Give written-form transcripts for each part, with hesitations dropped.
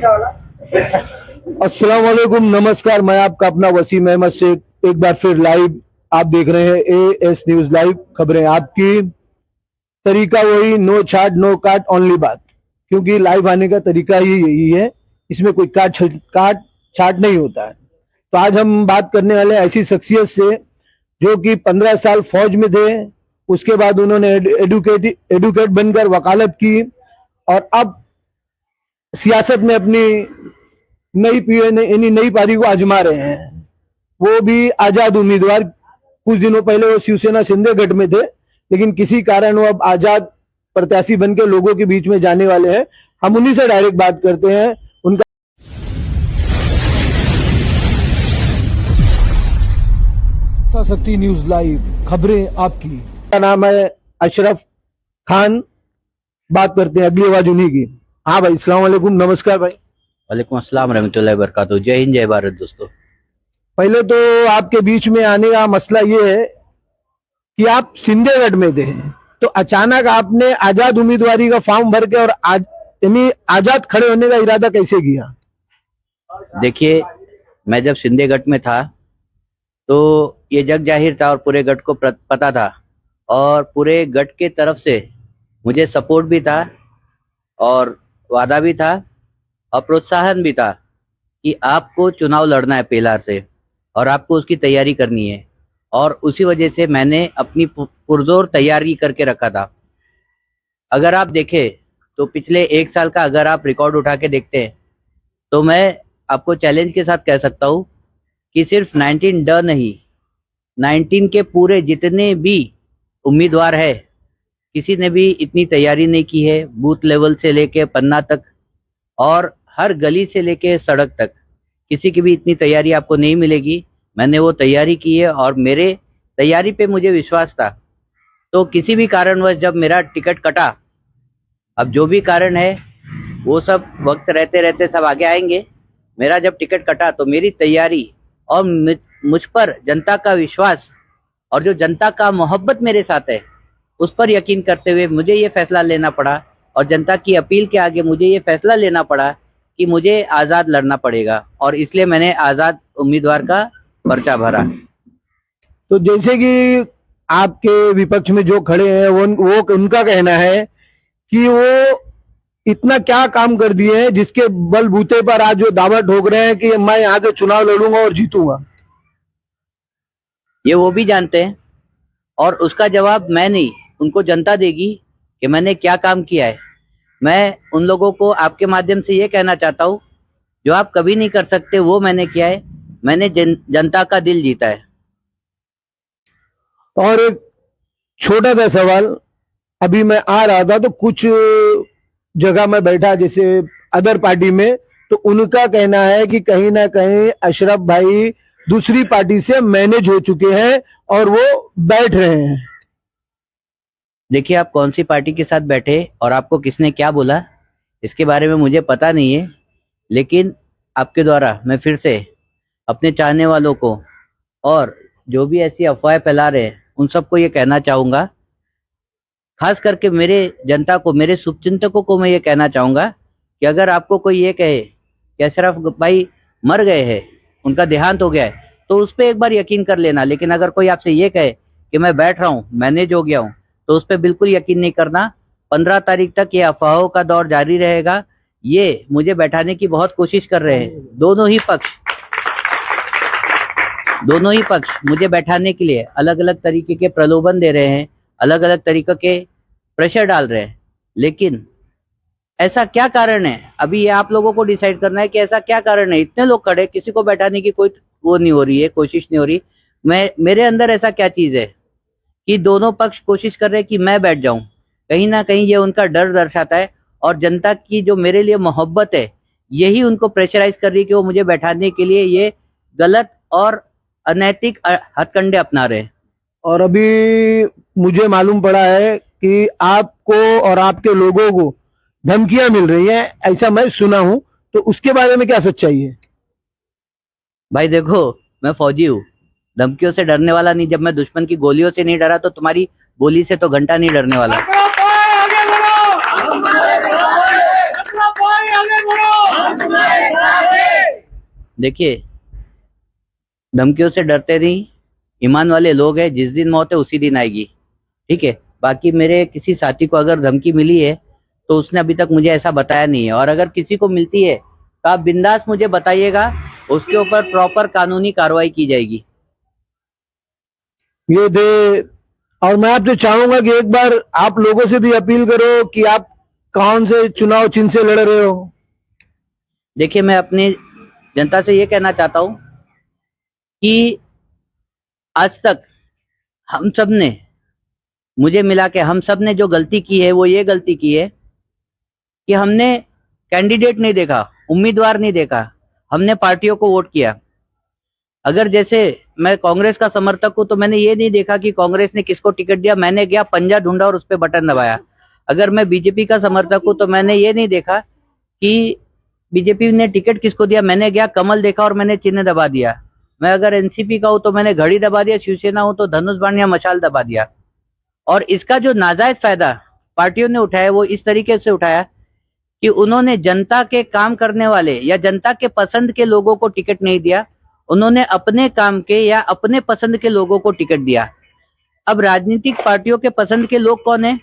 अस्सलाम वालेकुम, नमस्कार। मैं आपका अपना वसीम अहमद शेख एक बार फिर लाइव आप देख रहे हैं एएस न्यूज लाइव खबरें आपकी। तरीका वही, नो छाट नो काट ओनली बात, क्योंकि लाइव आने का तरीका ही यही है, इसमें कोई काट छाट नहीं होता है। तो आज हम बात करने वाले ऐसी शख्सियत से जो कि 15 साल फौज में थे, उसके बाद उन्होंने एडुकेट बनकर वकालत की और अब सियासत में अपनी नई पारी को आजमा रहे हैं। वो भी आजाद उम्मीदवार। कुछ दिनों पहले वो शिवसेना शिंदे गठ में थे, लेकिन किसी कारण वो अब आजाद प्रत्याशी बनकर लोगों के बीच में जाने वाले हैं। हम उन्हीं से डायरेक्ट बात करते हैं। उनका शक्ति न्यूज लाइव खबरें आपकी का नाम है अशरफ खान। बात करते हैं, अगली आवाज उन्हीं की। हाँ भाई, अस्सलाम वालेकुम, नमस्कार भाई। वालेकुम अस्सलाम रहमतुल्लाहि वबरकातुहू। जय हिंद जय भारत दोस्तों। पहले तो आपके बीच में आने का मसला ये है कि आप सिंधेगढ़ में थे, तो अचानक आपने आजाद उम्मीदवारी का फॉर्म भर के और यानी आजाद खड़े होने का इरादा कैसे किया? देखिए, मैं जब सिंधेगढ़ में था तो ये जग जाहिर था और पूरे गढ़ को पता था, और पूरे गढ़ के तरफ से मुझे सपोर्ट भी था और वादा भी था और प्रोत्साहन भी था कि आपको चुनाव लड़ना है पेलार से और आपको उसकी तैयारी करनी है। और उसी वजह से मैंने अपनी पुरजोर तैयारी करके रखा था। अगर आप देखें तो पिछले 1 साल का अगर आप रिकॉर्ड उठा के देखते हैं तो मैं आपको चैलेंज के साथ कह सकता हूँ कि सिर्फ 19 नहीं, 19 के पूरे जितने भी उम्मीदवार है, किसी ने भी इतनी तैयारी नहीं की है। बूथ लेवल से लेके पन्ना तक और हर गली से लेके सड़क तक किसी की भी इतनी तैयारी आपको नहीं मिलेगी। मैंने वो तैयारी की है और मेरे तैयारी पे मुझे विश्वास था। तो किसी भी कारणवश जब मेरा टिकट कटा, अब जो भी कारण है वो सब वक्त रहते रहते सब आगे आएंगे। मेरा जब टिकट कटा तो मेरी तैयारी और मुझ पर जनता का विश्वास और जो जनता का मोहब्बत मेरे साथ है, उस पर यकीन करते हुए मुझे ये फैसला लेना पड़ा और जनता की अपील के आगे मुझे ये फैसला लेना पड़ा कि मुझे आज़ाद लड़ना पड़ेगा, और इसलिए मैंने आज़ाद उम्मीदवार का पर्चा भरा। तो जैसे कि आपके विपक्ष में जो खड़े हैं वो उनका कहना है कि वो इतना क्या काम कर दिए हैं जिसके बलबूते पर आज जो दावा ठोक रहे हैं कि मैं यहाँ से चुनाव लड़ूंगा और जीतूंगा। ये वो भी जानते हैं और उसका जवाब मैं नहीं, उनको जनता देगी कि मैंने क्या काम किया है। मैं उन लोगों को आपके माध्यम से ये कहना चाहता हूँ, जो आप कभी नहीं कर सकते वो मैंने किया है। मैंने जनता का दिल जीता है। और एक छोटा सा सवाल, अभी मैं आ रहा था तो कुछ जगह में बैठा जैसे अदर पार्टी में, तो उनका कहना है कि कहीं ना कहीं अशरफ भाई दूसरी पार्टी से मैनेज हो चुके हैं और वो बैठ रहे हैं। देखिए, आप कौन सी पार्टी के साथ बैठे और आपको किसने क्या बोला, इसके बारे में मुझे पता नहीं है, लेकिन आपके द्वारा मैं फिर से अपने चाहने वालों को और जो भी ऐसी अफवाहें फैला रहे हैं उन सबको ये कहना चाहूँगा, खास करके मेरे जनता को, मेरे शुभचिंतकों को मैं ये कहना चाहूँगा कि अगर आपको कोई ये कहे कि अशरफ भाई मर गए हैं, उनका देहांत हो गया है, तो उस पर एक बार यकीन कर लेना। लेकिन अगर कोई आपसे ये कहे कि मैं बैठ रहा हूँ, मैनेज हो गया हूँ, तो उस पर बिल्कुल यकीन नहीं करना। 15 तारीख तक ये अफवाहों का दौर जारी रहेगा। ये मुझे बैठाने की बहुत कोशिश कर रहे हैं, दोनों ही पक्ष मुझे बैठाने के लिए अलग अलग तरीके के प्रलोभन दे रहे हैं, अलग अलग तरीके के प्रेशर डाल रहे हैं। लेकिन ऐसा क्या कारण है, अभी ये आप लोगों को डिसाइड करना है कि ऐसा क्या कारण है। इतने लोग खड़े, किसी को बैठाने की कोई वो नहीं हो रही है, कोशिश नहीं हो रही। मेरे अंदर ऐसा क्या चीज है कि दोनों पक्ष कोशिश कर रहे हैं कि मैं बैठ जाऊं। कहीं ना कहीं ये उनका डर दर्शाता है, और जनता की जो मेरे लिए मोहब्बत है यही उनको प्रेशराइज कर रही है कि वो मुझे बैठाने के लिए ये गलत और अनैतिक हथकंडे अपना रहे हैं। और अभी मुझे मालूम पड़ा है कि आपको और आपके लोगों को धमकियां मिल रही हैं, ऐसा मैं सुना हूं, तो उसके बारे में क्या सच्चाई है? भाई देखो, मैं फौजी हूँ, धमकियों से डरने वाला नहीं। जब मैं दुश्मन की गोलियों से नहीं डरा तो तुम्हारी गोली से तो घंटा नहीं डरने वाला। देखिए, धमकियों से डरते नहीं, ईमान वाले लोग हैं, जिस दिन मौत है उसी दिन आएगी, ठीक है। बाकी मेरे किसी साथी को अगर धमकी मिली है तो उसने अभी तक मुझे ऐसा बताया नहीं है, और अगर किसी को मिलती है तो आप बिंदास मुझे बताइएगा, उसके ऊपर प्रॉपर कानूनी कार्रवाई की जाएगी। ये थे, और मैं आपसे चाहूंगा कि एक बार आप लोगों से भी अपील करो कि आप कौन से चुनाव चिन्ह से लड़ रहे हो। देखिए, मैं अपनी जनता से ये कहना चाहता हूं कि आज तक हम सब ने, मुझे मिला के हम सब ने जो गलती की है वो ये गलती की है कि हमने कैंडिडेट नहीं देखा, उम्मीदवार नहीं देखा, हमने पार्टियों को वोट किया। अगर जैसे मैं कांग्रेस का समर्थक हूं तो मैंने ये नहीं देखा कि कांग्रेस ने किसको टिकट दिया, मैंने गया पंजा ढूंढा और उस पर बटन दबाया। अगर मैं बीजेपी का समर्थक हूं तो मैंने ये नहीं देखा कि बीजेपी ने टिकट किसको दिया, मैंने गया कमल देखा और मैंने चिन्ह दबा दिया। मैं अगर एनसीपी का हूं तो मैंने घड़ी दबा दिया, शिवसेना हूं तो धनुष बाण या मशाल दबा दिया। और इसका जो नाजायज फायदा पार्टियों ने उठाया वो इस तरीके से उठाया कि उन्होंने जनता के काम करने वाले या जनता के पसंद के लोगों को टिकट नहीं दिया, उन्होंने अपने काम के या अपने पसंद के लोगों को टिकट दिया। अब राजनीतिक पार्टियों के पसंद के लोग कौन है?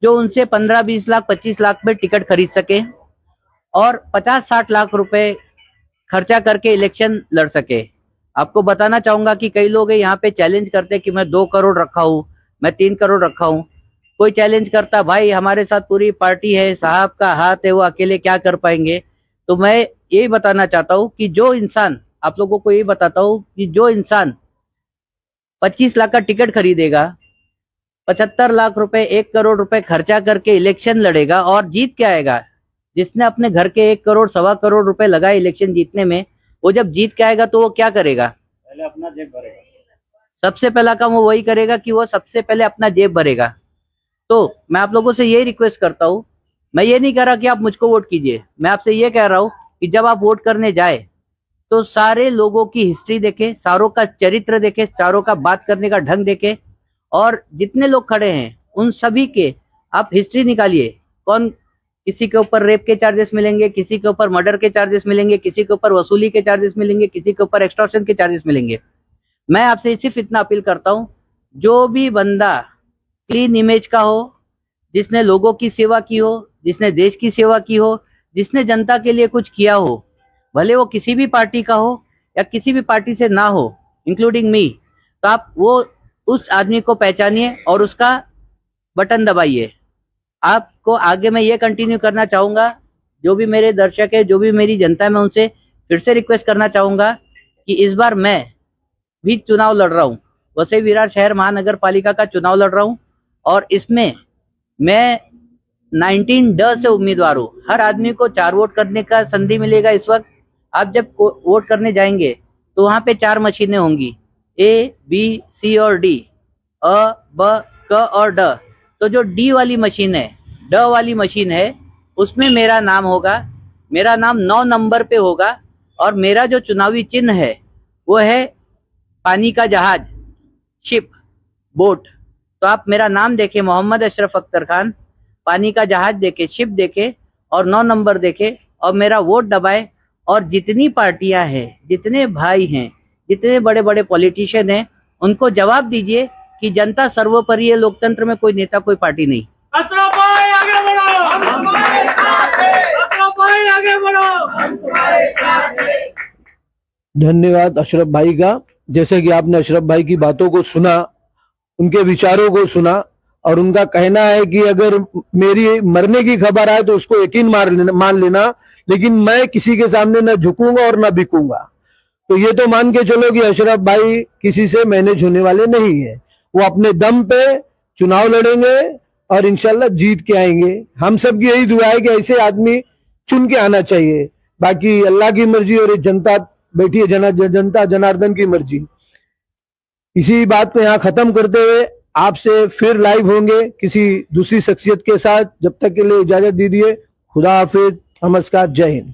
जो उनसे 15-20 लाख 25 लाख में टिकट खरीद सके और 50-60 लाख रुपए खर्चा करके इलेक्शन लड़ सके। आपको बताना चाहूंगा कि कई लोग यहाँ पे चैलेंज करते कि मैं 2 करोड़ रखा हूं, मैं 3 करोड़ रखा हूं। कोई चैलेंज करता, भाई हमारे साथ पूरी पार्टी है, साहब का हाथ है, वो अकेले क्या कर पाएंगे। तो मैं यही बताना चाहता हूं कि जो इंसान, आप लोगों को यही बताता हूं कि जो इंसान 25 लाख का टिकट खरीदेगा, 75 लाख रुपए 1 करोड़ रुपए खर्चा करके इलेक्शन लड़ेगा और जीत के आएगा। जिसने अपने घर के 1 करोड़ 1.25 करोड़ रुपए लगाए इलेक्शन जीतने में, वो जब जीत के आएगा तो वो क्या करेगा? पहले अपना जेब भरेगा। सबसे पहला काम वो वही करेगा कि वो सबसे पहले अपना जेब भरेगा। तो मैं आप लोगों से यही रिक्वेस्ट करता हूं, मैं ये नहीं कह रहा कि आप मुझको वोट कीजिए, मैं आपसे ये कह रहा हूं कि जब आप वोट करने जाए तो सारे लोगों की हिस्ट्री देखे, सारों का चरित्र देखे, चारों का बात करने का ढंग देखे, और जितने लोग खड़े हैं उन सभी के आप हिस्ट्री निकालिए। कौन, किसी के ऊपर रेप के चार्जेस मिलेंगे, किसी के ऊपर मर्डर के चार्जेस मिलेंगे, किसी के ऊपर वसूली के चार्जेस मिलेंगे, किसी के ऊपर एक्सटॉर्शन के चार्जेस मिलेंगे। मैं आपसे सिर्फ इतना अपील करता हूं, जो भी बंदा क्लीन इमेज का हो, जिसने लोगों की सेवा की हो, जिसने देश की सेवा की हो, जिसने जनता के लिए कुछ किया हो, भले वो किसी भी पार्टी का हो या किसी भी पार्टी से ना हो, इंक्लूडिंग मी, तो आप वो उस आदमी को पहचानिए और उसका बटन दबाइए। आपको आगे मैं ये कंटिन्यू करना चाहूंगा, जो भी मेरे दर्शक है, जो भी मेरी जनता है, मैं उनसे फिर से रिक्वेस्ट करना चाहूंगा कि इस बार मैं भी चुनाव लड़ रहा हूं, वसई विरार शहर महानगर पालिका का चुनाव लड़ रहा हूं, और इसमें मैं 19 से उम्मीदवार हूं। हर आदमी को 4 वोट करने का संधि मिलेगा। इस वक्त आप जब वोट करने जाएंगे तो वहां पे 4 मशीनें होंगी, A, B, C और D, अ, ब, क और ड। तो जो डी वाली मशीन है, ड वाली मशीन है, उसमें मेरा नाम होगा। मेरा नाम 9 नंबर पे होगा, और मेरा जो चुनावी चिन्ह है वो है पानी का जहाज, शिप, बोट। तो आप मेरा नाम देखे, मोहम्मद अशरफ अख्तर खान, पानी का जहाज देखे, शिप देखे और 9 नंबर देखे और मेरा वोट दबाए। और जितनी पार्टियां हैं, जितने भाई हैं, जितने बड़े बड़े पॉलिटिशियन हैं, उनको जवाब दीजिए कि जनता सर्वोपरि है, लोकतंत्र में कोई नेता कोई पार्टी नहीं। अशरफ भाई आगे बढ़ो, हम तुम्हारे साथ हैं। अशरफ भाई आगे बढ़ो, हम तुम्हारे साथ हैं। धन्यवाद अशरफ भाई का। जैसे कि आपने अशरफ भाई की बातों को सुना, उनके विचारों को सुना, और उनका कहना है कि अगर मेरी मरने की खबर आए तो उसको यकीन मान लेना, लेकिन मैं किसी के सामने न झुकूंगा और न बिकूंगा। तो ये तो मान के चलो कि अशरफ भाई किसी से मैनेज होने वाले नहीं है। वो अपने दम पे चुनाव लड़ेंगे और इंशाल्लाह जीत के आएंगे। हम सब की यही दुआ है कि ऐसे आदमी चुन के आना चाहिए। बाकी अल्लाह की मर्जी और जनता बैठी है, जनता जनार्दन की मर्जी। इसी बात को यहाँ खत्म करते हुए आपसे फिर लाइव होंगे किसी दूसरी शख्सियत के साथ। जब तक के लिए इजाजत दीजिए। खुदा हाफिज, नमस्कार, जय हिंद।